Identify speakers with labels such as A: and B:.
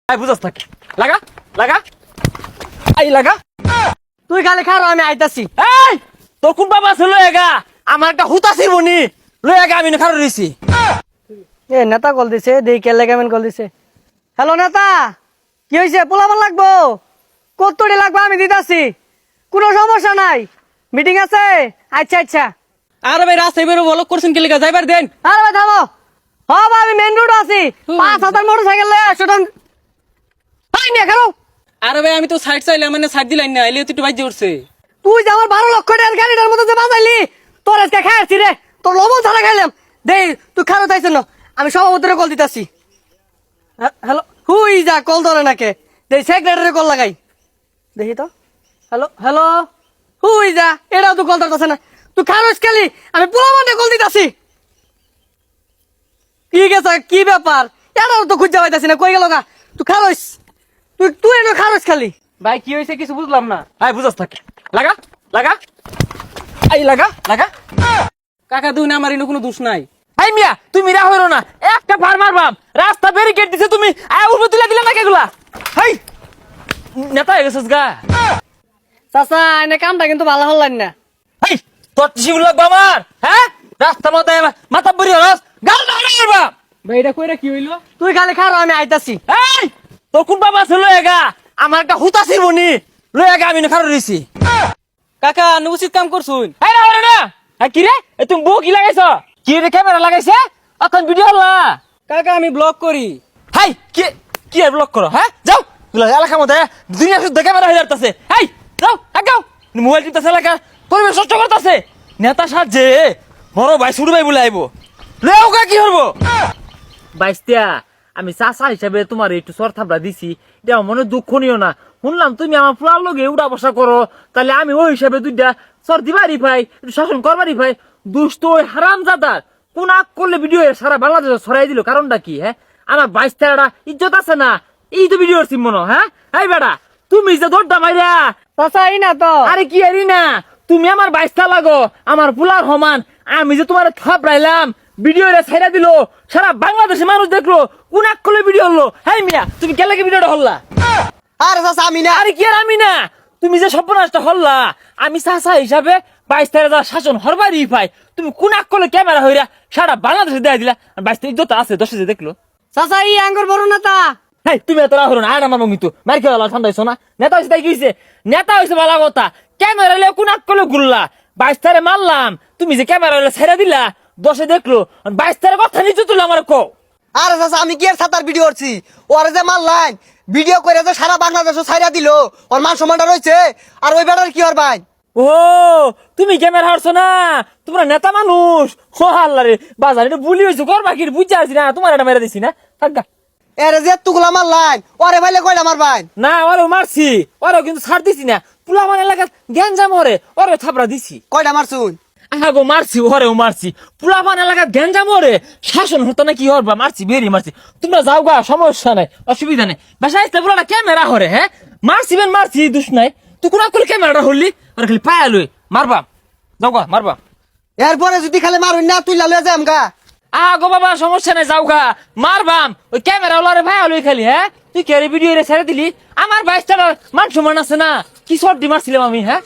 A: I বুঝাস নাকি লাগা লাগা আই লাগা
B: তুই খালি খারো আমি আইতাছি।
A: এই তোর কোন বাবা আছে লয়েগা আমার একটা হুতাসির বনি লয়েগা আমি না খারো রইছি।
B: এ নেতা কল দিছে, দেই কেলে কেমন কল দিছে। হ্যালো নেতা, কি হয়েছে? পোলাপান লাগবো, কতটি লাগবে আমি দিতাছি, কোনো সমস্যা নাই। মিটিং আছে? আচ্ছা আচ্ছা।
A: আরে ভাই রাস্তায় বেরো বলক করছেন কি লিগা যাইবার দেন।
B: আরে ভাই থামো, হ্যাঁ ভাই আমি মেন রোড আছি, 5,000 মোটর সাইকেল লয়ে 100 টন ভাই নিয়ে খারো।
A: আরে ভাই আমি তো সাইড চাইলাম মানে সাইড দিলাই না এলে তুই একটু বাইজে উঠছে।
B: তুই যে আমার 12 লক্ষ টাকার গাড়িটার মধ্যে যে বাজাইলি, তোর আজকে খাইছি রে, তোর লবণ ছাড়া খাইলাম। দেই তুই খারো তাইছ না, আমি সভাপতিরে কল দিতাছি। হ্যালো, হুই যা কল ধরে নাকে, দেই সেক্রেটারি কল লাগাই দেখি তো। হ্যালো হ্যালো, হুই যা, এটাও তো কল ধরতেছে না। তুই খারোস খালি, আমি পোলাপানটা কল দিতাছি। কি গেছে, কি ব্যাপার? এটাও তো খুঁজে পাইতাছি না, কই গেল গা? তুই খারোস, তুই তুই এনে খারোস খালি।
A: ভাই কি হয়েছে কিছু বুঝলাম না। আই বুঝাস নাকি লাগা লাগা আই লাগা লাগা কাকা দুই না আমার ইনো কোনো দোষ নাই। আই মিয়া তুমি রা হইরো না, একটা ফার মারবাম রাস্তা ব্যারিকেড দিছে তুমি আয় উঠবো তুলা দিলা না কেগুলা। হাই নেতা হয়ে গেছিস গা।
B: চাচা এনে কামটা কিন্তু ভালো হল না।
A: হাই তোর শিব লাগবো আমার, হ্যাঁ রাস্তা মাথায় মাথা বুড়ি হরস গাল না মারবা। ভাই এটা কইরা কি হইলো?
B: তুই খালি খারো আমি আইতাছি।
A: এই তোর কোন বাবা আছে লয়েগা আমার একটা হুতাসির বনি লয়েগা আমি না খারো রইছি। কাকা আপনি উচিত কাম করছুন। এই না ওরে না, কি রে তুমি বউ কি লাগাইছ? কি রে ক্যামেরা লাগাইছে এখন ভিডিও হল না। কাকা আমি ব্লগ করি। হাই কি কি আর ব্লগ করো? হ্যাঁ যাও এলাকার মধ্যে দুনিয়া শুদ্ধ ক্যামেরা হয়ে যাচ্ছে। হাই যাও গাও মোবাইল টিপতেছে এলাকা পরিবেশ নষ্ট করতেছে। নেতা সাজে বড় ভাই ছোট ভাই বলে আইবো লেও কা কি হবো? বাইস্তিয়া আমি চাচা হিসাবে তোমার একটু সর থাপড়া দিছি, এটা মনে দুঃখ নিও না। শুনলাম তুমি আমার ফুলার লগে উড়া বসা করো, তাহলে আমি ওই হিসাবে দুইটা সর দিবারই ভাই, একটু শাসন করবারই ভাই। দুষ্ট ওই হারাম জাদার কোন আগ করলে ভিডিও সারা বাংলাদেশে ছড়াই দিল, কারণটা কি? হ্যাঁ আমার বাইস্তারা ইজ্জত আছে না, এই তো ভিডিওর সিম মনো। হ্যাঁ এই বেড়া তুমি যে দরদা মাইরা
B: চাচা এই না তো।
A: আরে কি আরি না, তুমি আমার বাইস্তা লাগো আমার ফুলার সমান। আমি যে তোমার থাপড়াইলাম ভিডিও ছেড়ে দিল, সারা বাংলাদেশে মানুষ দেখলো, কোন এক করলে ভিডিও হলো। হ্যাঁ মিয়া তুমি কে লাগে ভিডিওটা হল্লা?
B: আরে চাচা আমি না।
A: আরে কি আর আমি না, তুমি যে সর্বনাশটা হল্লা আমি চাচা হিসাবে 22,000 শাসন হরবারই পাই। তুমি কোন এক করলে ক্যামেরা হইরা সারা বাংলাদেশে দেয়া দিলা, 22 ইজ্জত আছে 10 যে দেখলো।
B: চাচা এই আঙ্গুর বড় নেতা।
A: হ্যাঁ তুমি এত রাহো না, আর আমার মঙ্গিতু মার খেলা ঠান্ডা হইছো না। নেতা হয়েছে তাই কি হয়েছে? নেতা হয়েছে ভালো কথা, ক্যামেরা লে কোন এক করলে ঘুরলা 22 মারলাম, তুমি যে ক্যামেরা ছেড়ে দিলা 10 দেখলো, 22 কথা নিচে তুলো আমার কো।
C: আরে চাচা আমি কি আর সাতার ভিডিও করছি? ওরে যে মারলাম ভিডিও করে যে সারা বাংলাদেশ ছাইরা দিল, ওর মান সম্মানটা রয়েছে, আর ওই বেটার কি ওর ভাই?
A: ও তুমি ক্যামেরা হারছো না, তোমরা নেতা মানুষ। ও আল্লাহ রে বাজার এটা বুলি হয়েছো করবা কি বুঝতে পারছি না, তোমার এটা মেরে দিছি না থাকা।
C: এরে যে তুগুলা মারলাম ওরে ভাইলে কয়টা মারবাই?
A: না ওরেও মারছি, ওরেও কিন্তু ছাড় দিছি না, পুলা মানে এলাকার গ্যাঞ্জাম ওরে ওরে থাপড়া দিছি।
C: কয়টা মারছুন?
A: আগো মারছি ওরেও মারছি, পুলা মানে এলাকার গ্যাঞ্জাম ওরে শাসন হতো না কি হরবা মারছি বেরি মারছি। তোমরা যাও গা সমস্যা নাই অসুবিধা নেই, বাসা আসতে পুরাটা ক্যামেরা হরে। হ্যাঁ মারছি বেন মারছি দুষ নাই, তুই কোন করে ক্যামেরাটা হরলি ওরে খালি পায়া লই মারবা যাও গা মারবা।
C: এরপরে যদি খালি মারুন না তুই লালুয়া যাম গা।
A: আগো বাবা সমস্যা নাই যাও গা মারবাম, ওই ক্যামেরা ওলারে ভাই লই খালি। হ্যাঁ তুই কে ভিডিও ছেড়ে দিলি, আমার 22টার মান সম্মান আছে না, কি সর্দি মারছিলাম আমি। হ্যাঁ